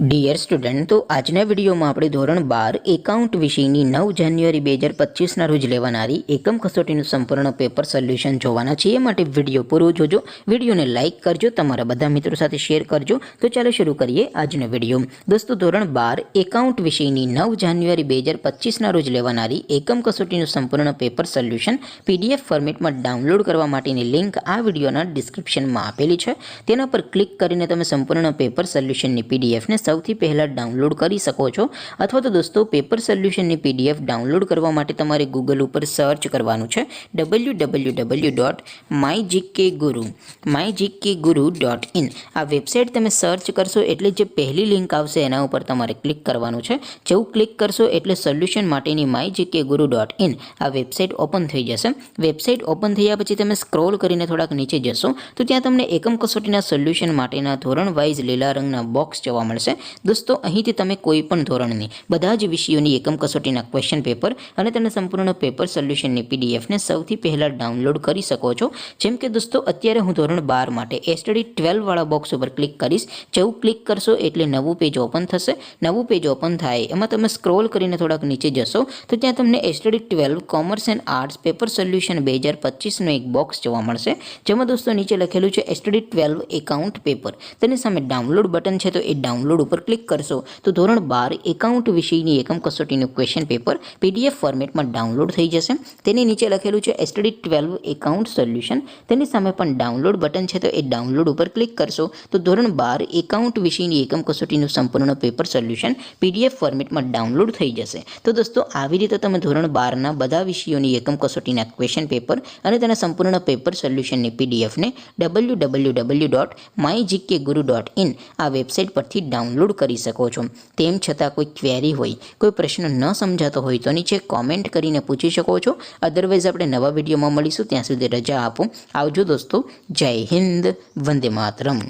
Dear student, તો આજના વિડીયોમાં આપણે ધોરણ 12 એકાઉન્ટ વિષયની 9 જાન્યુઆરી 2025ના રોજ લેવાનારી એકમ કસોટીનું સંપૂર્ણ પેપર સોલ્યુશન જોવાના છીએ. એ માટે વિડીયો પૂરો જોજો, વિડીયોને લાઇક કરજો, તમારા બધા મિત્રો સાથે શેર કરજો. તો ચાલો શરૂ કરીએ આજનો વિડીયો. દોસ્તો, ધોરણ 12 એકાઉન્ટ વિષયની 9 જાન્યુઆરી 2025ના રોજ લેવાનારી એકમ કસોટીનું સંપૂર્ણ પેપર સોલ્યુશન PDF ફોર્મેટમાં ડાઉનલોડ કરવા માટેની લિંક આ વિડીયોના ડિસ્ક્રિપ્શનમાં આપેલી છે. તેના પર ક્લિક કરીને તમે સંપૂર્ણ પેપર સોલ્યુશનની PDFને સૌથી પહેલાં ડાઉનલોડ કરી શકો છો. અથવા તો દોસ્તો, પેપર સોલ્યુશનની PDF ડાઉનલોડ કરવા માટે તમારે ગૂગલ ઉપર સર્ચ કરવાનું છે www.mygkguru.in. આ વેબસાઇટ તમે સર્ચ કરશો એટલે જે પહેલી લિંક આવશે એના ઉપર તમારે ક્લિક કરવાનું છે. જેવું ક્લિક કરશો એટલે સોલ્યુશન માટેની mygkguru.in આ વેબસાઇટ ઓપન થઈ જશે. વેબસાઇટ ઓપન થયા પછી તમે સ્ક્રોલ કરીને થોડાક નીચે જશો તો ત્યાં તમને એકમ કસોટીના સોલ્યુશન માટેના ધોરણ વાઇઝ લીલા રંગના બોક્સ જોવા મળશે. દોસ્તો, અહીંથી તમે કોઈ પણ ધોરણની બધા જ વિષયોની એકમ કસોટીના ક્વેશ્ચન પેપર અને તેના સંપૂર્ણ પેપર સોલ્યુશનની PDFને સૌથી પહેલાં ડાઉનલોડ કરી શકો છો. જેમ કે દોસ્તો, અત્યારે હું ધોરણ 12 માટે STD 12 વાળા બોક્સ ઉપર ક્લિક કરીશ. જેવું ક્લિક કરશો એટલે નવું પેજ ઓપન થશે. નવું પેજ ઓપન થાય એમાં તમે સ્ક્રોલ કરીને થોડાક નીચે જશો તો ત્યાં તમને STD 12 commerce and arts paper solution 2025નો એક બોક્સ જોવા મળશે. જેમાં દોસ્તો નીચે લખેલું છે STD 12 એકાઉન્ટ પેપર. તેની સામે ડાઉનલોડ બટન છે, તો એ ડાઉનલોડ ઉપર ક્લિક કરશો તો ધોરણ 12 એકાઉન્ટ વિષયની એકમ કસોટીનું ક્વેશ્ચન પેપર PDF ફોર્મેટમાં ડાઉનલોડ થઈ જશે. તેની નીચે લખેલું છે STD 12 એકાઉન્ટ સોલ્યુશન. તેની સામે પણ ડાઉનલોડ બટન છે, તો એ ડાઉનલોડ ઉપર ક્લિક કરશો તો ધોરણ 12 એકાઉન્ટ વિષયની એકમ કસોટીનું સંપૂર્ણ પેપર સોલ્યુશન PDF ફોર્મેટમાં ડાઉનલોડ થઈ જશે. તો દોસ્તો, આવી રીતે તમે ધોરણ 12ના બધા વિષયોની એકમ કસોટીના ક્વેશ્ચન પેપર અને તેના સંપૂર્ણ પેપર સોલ્યુશનની PDFને www.mygkguru.in આ વેબસાઇટ પરથી ડાઉનલોડ કરી શકો છો. તેમ છતાં કોઈ ક્વેરી હોય, કોઈ પ્રશ્ન ન સમજાતો હોય તો નીચે કોમેન્ટ કરીને પૂછી શકો છો. અદરવાઇઝ આપણે નવા વિડીયોમાં મળીશું. ત્યાં સુધી રજા આપો. આવજો દોસ્તો. જય હિન્દ. વંદે માતરમ.